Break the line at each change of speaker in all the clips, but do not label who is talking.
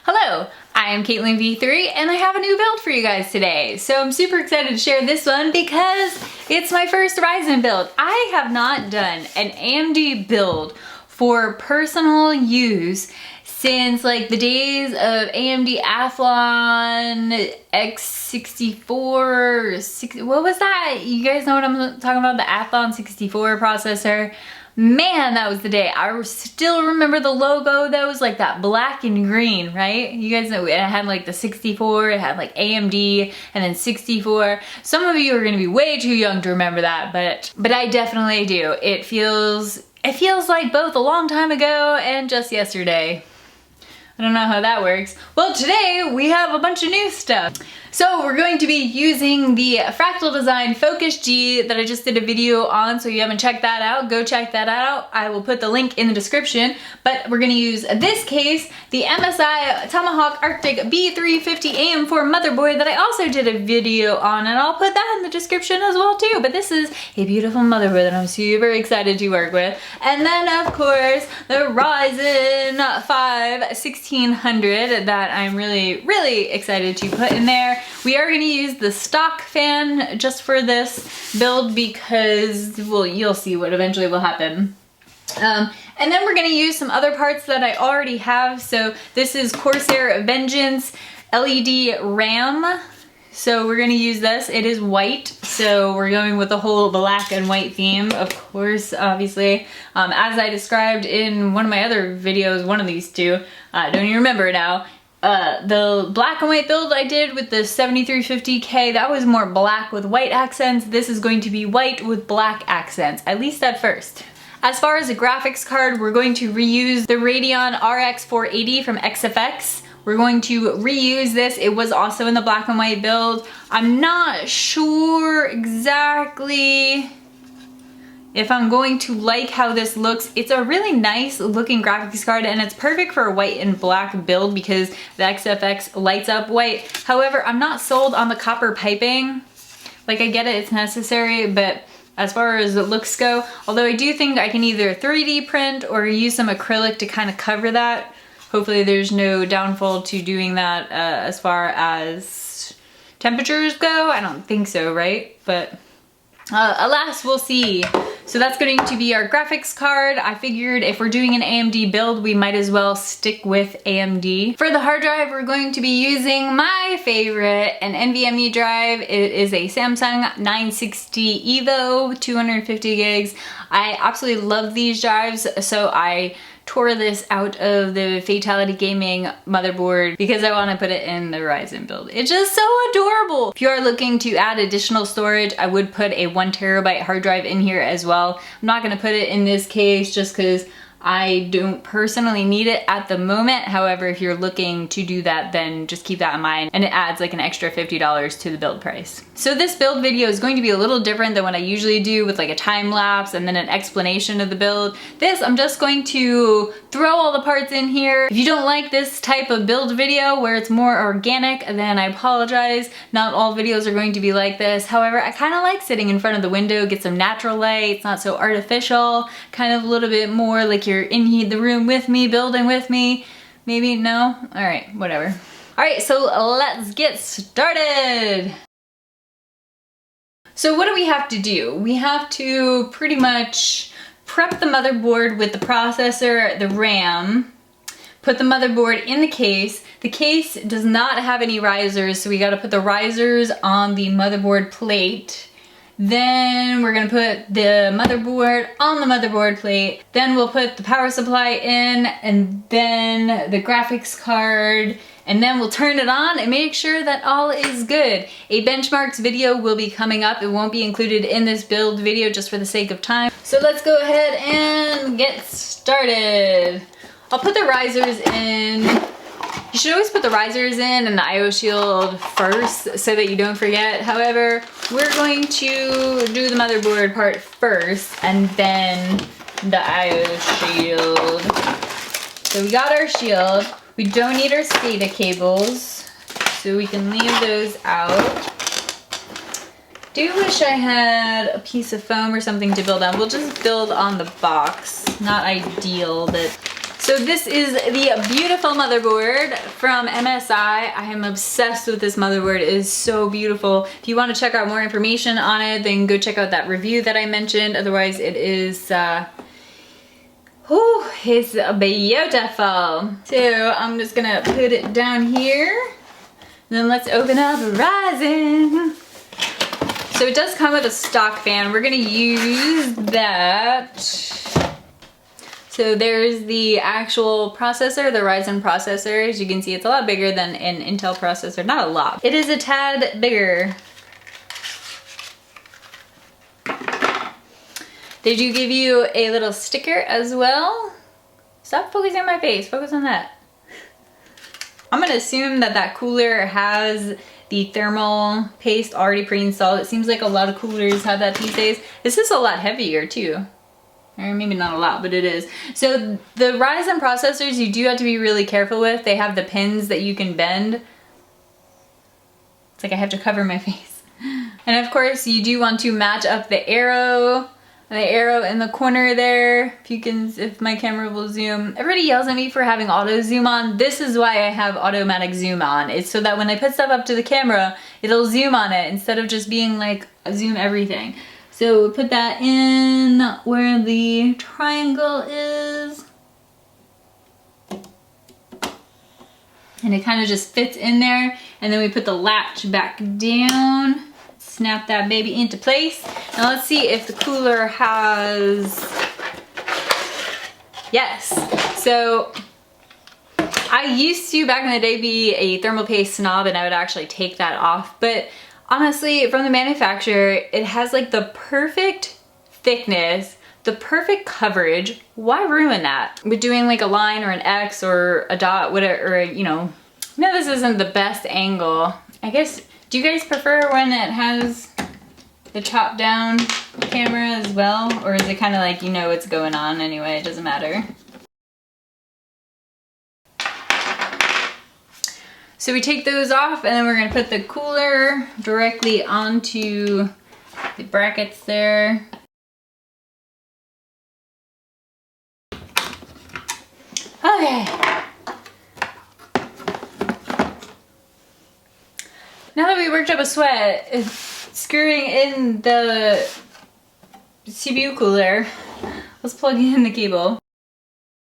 Hello, I am Caitlin V3 and I have a new build for you guys today. So I'm super excited to share this one because it's my first Ryzen build. I have not done an AMD build for personal use since like the days of AMD Athlon X64, what was that? You guys know what I'm talking about? The Athlon 64 processor. Man, that was the day. I still remember the logo. That was like that black and green, right? You guys know it had like the 64, it had like AMD and then 64. Some of you are gonna be way too young to remember that, but I definitely do. It feels like both a long time ago and just yesterday. I don't know how that works. Well, today we have a bunch of new stuff. So we're going to be using the Fractal Design Focus G that I just did a video on, so if you haven't checked that out, go check that out. I will put the link in the description, but we're gonna use this case, the MSI Tomahawk Arctic B350 AM4 motherboard that I also did a video on, and I'll put that in the description as well too. But this is a beautiful motherboard that I'm super excited to work with. And then of course, the Ryzen 5 1600 that I'm really excited to put in there. We are going to use the stock fan just for this build because, well, you'll see what eventually will happen. And then we're going to use some other parts that I already have. So this is Corsair Vengeance LED RAM. So we're going to use this. It is white, so we're going with the whole black and white theme, of course, obviously. As I described in one of my other videos, one of these two, don't even remember now. The black and white build I did with the 7350K, that was more black with white accents. This is going to be white with black accents, at least at first. As far as a graphics card, we're going to reuse the Radeon RX 480 from XFX. We're going to reuse this. It was also in the black and white build. I'm not sure exactly if I'm going to like how this looks. It's a really nice looking graphics card and it's perfect for a white and black build because the XFX lights up white. However, I'm not sold on the copper piping. Like, I get it, it's necessary, but as far as the looks go, although I do think I can either 3D print or use some acrylic to kind of cover that. Hopefully there's no downfall to doing that as far as temperatures go. I don't think so, right? But alas, we'll see. So that's going to be our graphics card. I figured if we're doing an AMD build, we might as well stick with AMD. For the hard drive, we're going to be using my favorite, an NVMe drive. It is a Samsung 960 EVO, 250 gigs. I absolutely love these drives, so I tore this out of the Fatality Gaming motherboard because I want to put it in the Ryzen build. It's just so adorable. If you are looking to add additional storage, I would put a 1 terabyte hard drive in here as well. I'm not going to put it in this case just because I don't personally need it at the moment. However, if you're looking to do that, then just keep that in mind, and it adds like an extra $50 to the build price. So this build video is going to be a little different than what I usually do with like a time lapse and then an explanation of the build. This, I'm just going to throw all the parts in here. If you don't like this type of build video where it's more organic, then I apologize. Not all videos are going to be like this. However, I kind of like sitting in front of the window, get some natural light. It's not so artificial, kind of a little bit more like you're in the room with me, building with me. Maybe, no? All right, whatever. All right, so let's get started. So what do we have to do? We have to pretty much prep the motherboard with the processor, the RAM, put the motherboard in the case. The case does not have any risers, so we gotta put the risers on the motherboard plate. Then we're gonna put the motherboard on the motherboard plate. Then we'll put the power supply in, and then the graphics card, and then we'll turn it on and make sure that all is good. A benchmarks video will be coming up. It won't be included in this build video just for the sake of time. So let's go ahead and get started. I'll put the risers in. You should always put the risers in and the IO shield first so that you don't forget. However, we're going to do the motherboard part first and then the IO shield. So we got our shield. We don't need our SATA cables, so we can leave those out. Do wish I had a piece of foam or something to build on. We'll just build on the box. Not ideal, but So this is the beautiful motherboard from MSI. I am obsessed with this motherboard. It is so beautiful. If you want to check out more information on it, then go check out that review that I mentioned. Otherwise, it is, it's beautiful. So I'm just gonna put it down here. Then let's open up Ryzen. So it does come with a stock fan. We're gonna use that. So there's the actual processor, the Ryzen processor. As you can see, it's a lot bigger than an Intel processor. Not a lot. It is a tad bigger. They do give you a little sticker as well. Stop focusing on my face, focus on that. I'm gonna assume that that cooler has the thermal paste already pre-installed. It seems like a lot of coolers have that these days. This is a lot heavier too. Or maybe not a lot, but it is. So the Ryzen processors you do have to be really careful with. They have the pins that you can bend. It's like I have to cover my face. And of course you do want to match up the arrow in the corner there. If my camera will zoom. Everybody yells at me for having auto zoom on. This is why I have automatic zoom on. It's so that when I put stuff up to the camera, it'll zoom on it instead of just being like zoom everything. So put that in where the triangle is. And it kind of just fits in there. And then we put the latch back down. Snap that baby into place. Now let's see if the cooler has... Yes. So I used to, back in the day, be a thermal paste snob and I would actually take that off. But honestly, from the manufacturer, it has like the perfect thickness, the perfect coverage. Why ruin that with doing like a line or an X or a dot, whatever, or, you know, no, this isn't the best angle. I guess, do you guys prefer when it has the chop down camera as well? Or is it kind of like, you know what's going on anyway, it doesn't matter? So we take those off and then we're gonna put the cooler directly onto the brackets there. Okay. Now that we worked up a sweat, screwing in the CPU cooler, let's plug in the cable.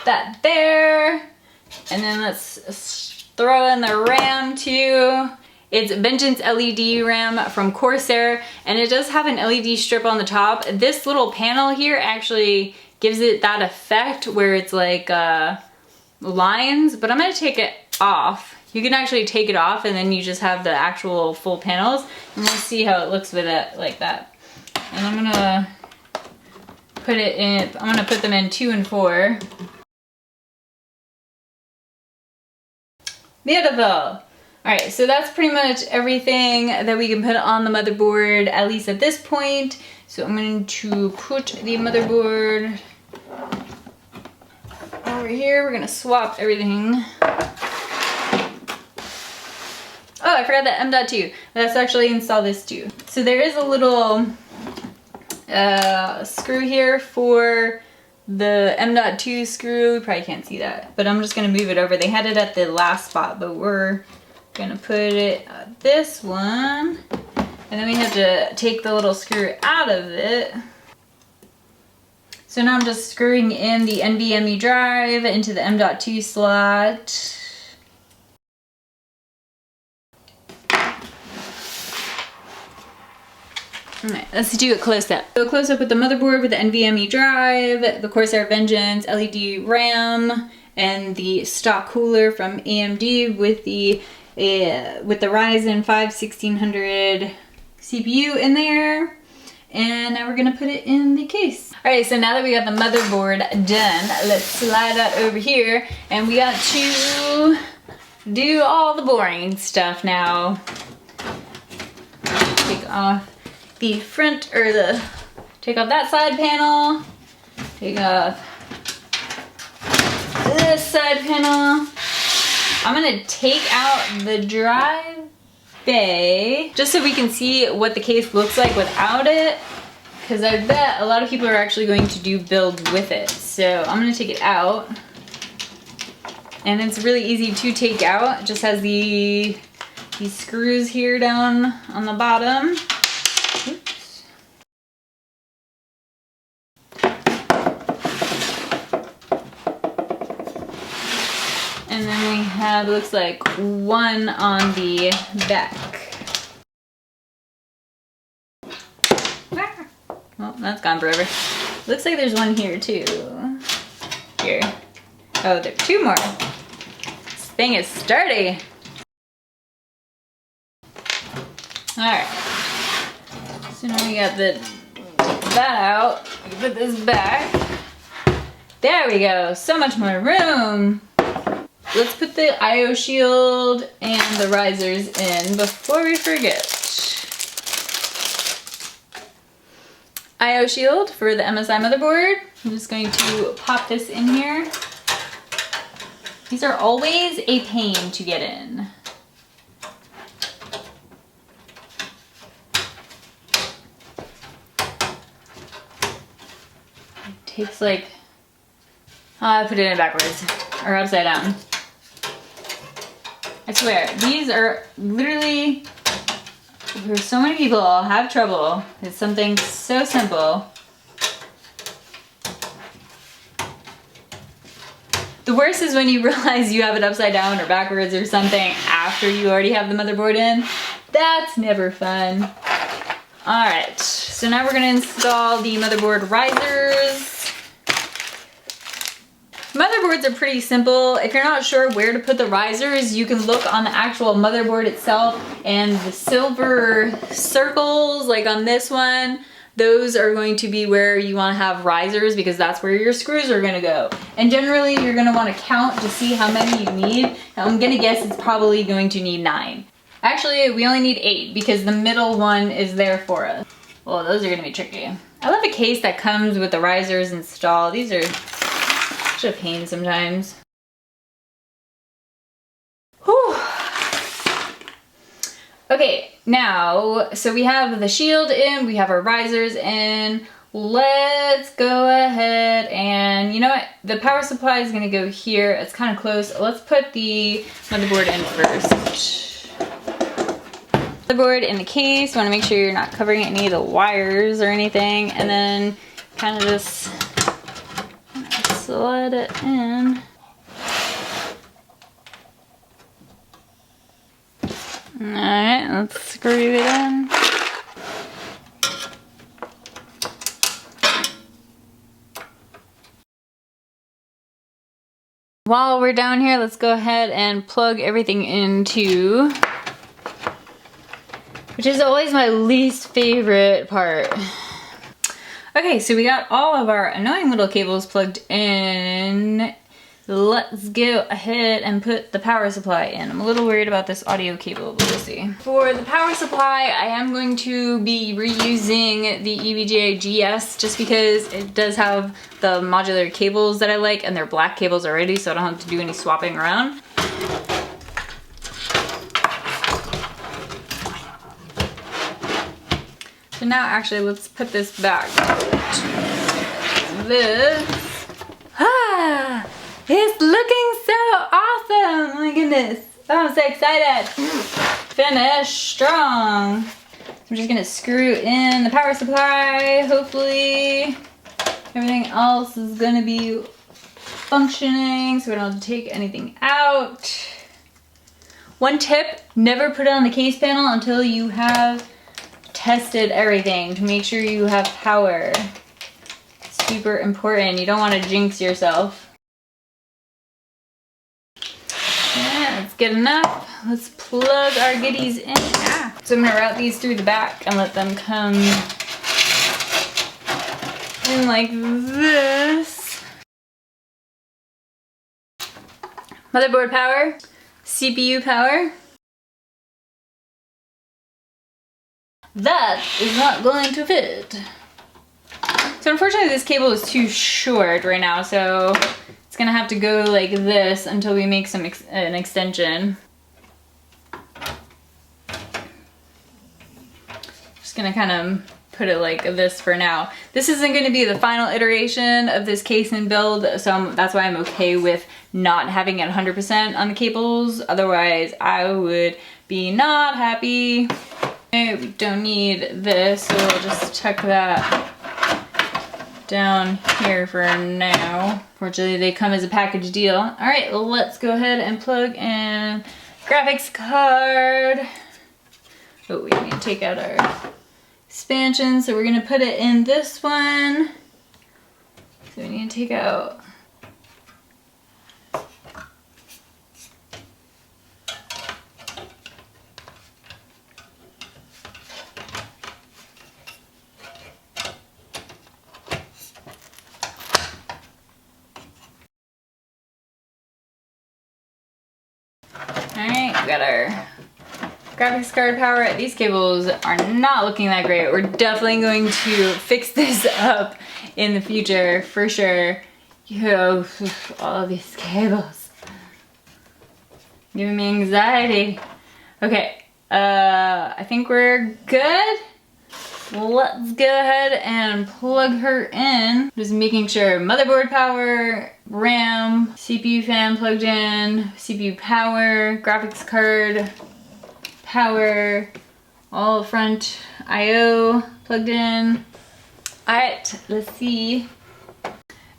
That there, and then let's throw in the RAM too. It's Vengeance LED RAM from Corsair, and it does have an LED strip on the top. This little panel here actually gives it that effect where it's like lines, but I'm gonna take it off. You can actually take it off and then you just have the actual full panels, and we'll see how it looks with it like that. And I'm gonna put it in, I'm gonna put them in 2 and 4. Beautiful. All right, so that's pretty much everything that we can put on the motherboard, at least at this point. So I'm going to put the motherboard over here. We're gonna swap everything. Oh, I forgot that M.2. Let's actually install this too. So there is a little screw here for the M.2 screw. You probably can't see that, but I'm just gonna move it over. They had it at the last spot, but we're gonna put it at this one. And then we have to take the little screw out of it. So now I'm just screwing in the NVMe drive into the M.2 slot. Alright, let's do a close-up. So a close-up with the motherboard with the NVMe drive, the Corsair Vengeance LED RAM, and the stock cooler from AMD with the Ryzen 5 1600 CPU in there. And now we're gonna put it in the case. Alright, so now that we got the motherboard done, let's slide that over here, and we got to do all the boring stuff now. Take off the front, or take off that side panel, take off this side panel. I'm gonna take out the drive bay just so we can see what the case looks like without it, because I bet a lot of people are actually going to do builds with it. So I'm gonna take it out. And it's really easy to take out. It just has these screws here down on the bottom. Oops. And then we have, looks like, one on the back. Well, that's gone forever. Looks like there's one here too. Here. Oh, there are two more. This thing is sturdy. Alright. So now we got that out. Put this back. There we go. So much more room. Let's put the I/O shield and the risers in before we forget. I/O shield for the MSI motherboard. I'm just going to pop this in here. These are always a pain to get in. It takes like, I put it in backwards or upside down. I swear, these are literally, for so many people have trouble. It's something so simple. The worst is when you realize you have it upside down or backwards or something after you already have the motherboard in. That's never fun. All right, so now we're gonna install the motherboard risers. Motherboards are pretty simple. If you're not sure where to put the risers, you can look on the actual motherboard itself, and the silver circles, like on this one, those are going to be where you want to have risers because that's where your screws are going to go. And generally you're going to want to count to see how many you need. And I'm going to guess it's probably going to need 9. Actually, we only need 8 because the middle one is there for us. Well, those are going to be tricky. I love a case that comes with the risers installed. These are a pain sometimes. Whew. Okay, now, so we have the shield in, we have our risers in. Let's go ahead and, you know what? The power supply is gonna go here. It's kind of close. Let's put the motherboard in first. Motherboard in the case. Want to make sure you're not covering any of the wires or anything, and then kind of just slide it in. Alright, let's screw it in. While we're down here, let's go ahead and plug everything into, which is always my least favorite part. Okay, so we got all of our annoying little cables plugged in. Let's go ahead and put the power supply in. I'm a little worried about this audio cable, but we'll see. For the power supply, I am going to be reusing the EVGA GS just because it does have the modular cables that I like, and they're black cables already, so I don't have to do any swapping around. So now actually let's put this back. This. Ah! It's looking so awesome! Oh my goodness. I'm so excited. Finish strong. So I'm just gonna screw in the power supply. Hopefully everything else is gonna be functioning so we don't have to take anything out. One tip, never put it on the case panel until you have tested everything to make sure you have power. It's super important. You don't want to jinx yourself. Yeah, that's good enough. Let's plug our goodies in. Ah. So I'm gonna route these through the back and let them come in like this. Motherboard power, CPU power. That is not going to fit. So unfortunately this cable is too short right now, so it's gonna have to go like this until we make an extension. Just gonna kind of put it like this for now. This isn't going to be the final iteration of this case and build, so that's why I'm okay with not having it 100% on the cables. Otherwise, I would be not happy. Okay, we don't need this, so we'll just tuck that down here for now. Fortunately, they come as a package deal. All right, let's go ahead and plug in graphics card. Oh, we need to take out our expansion, so we're gonna put it in this one. So we need to take out Alright, we got our graphics card power. These cables are not looking that great. We're definitely going to fix this up in the future, for sure. Yo, all of these cables. Giving me anxiety. Okay, I think we're good. Let's go ahead and plug her in. Just making sure motherboard power, RAM, CPU fan plugged in, CPU power, graphics card power, all front I/O plugged in. All right, let's see.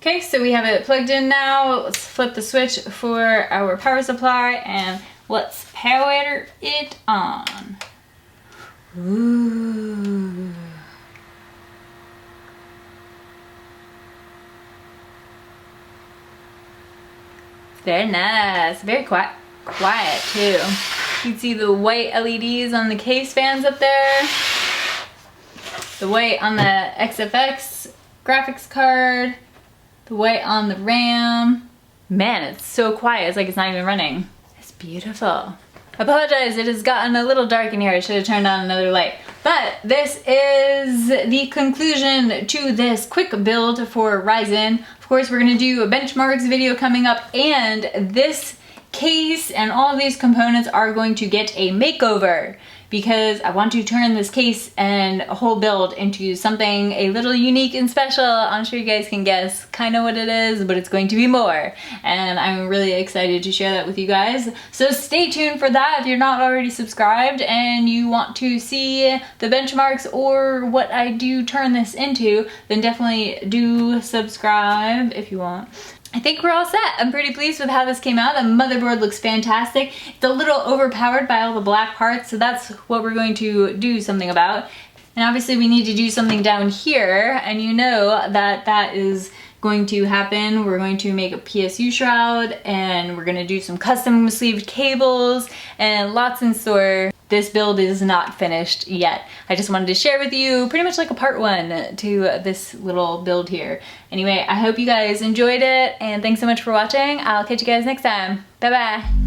Okay, so we have it plugged in now. Let's flip the switch for our power supply and let's power it on. Ooh. Very nice, very quiet too. You can see the white LEDs on the case fans up there. The white on the XFX graphics card. The white on the RAM. Man, it's so quiet, it's like it's not even running. It's beautiful. I apologize, it has gotten a little dark in here. I should have turned on another light. But this is the conclusion to this quick build for Ryzen. Of course, we're gonna do a benchmarks video coming up, and this case and all of these components are going to get a makeover because I want to turn this case and whole build into something a little unique and special. I'm sure you guys can guess kind of what it is, but it's going to be more. And I'm really excited to share that with you guys. So stay tuned for that. If you're not already subscribed and you want to see the benchmarks or what I do turn this into, then definitely do subscribe if you want. I think we're all set. I'm pretty pleased with how this came out. The motherboard looks fantastic. It's a little overpowered by all the black parts, so that's what we're going to do something about. And obviously we need to do something down here, and you know that that is going to happen. We're going to make a PSU shroud, and we're gonna do some custom sleeved cables, and lots in store. This build is not finished yet. I just wanted to share with you pretty much like a part one to this little build here. Anyway, I hope you guys enjoyed it, and thanks so much for watching. I'll catch you guys next time. Bye bye.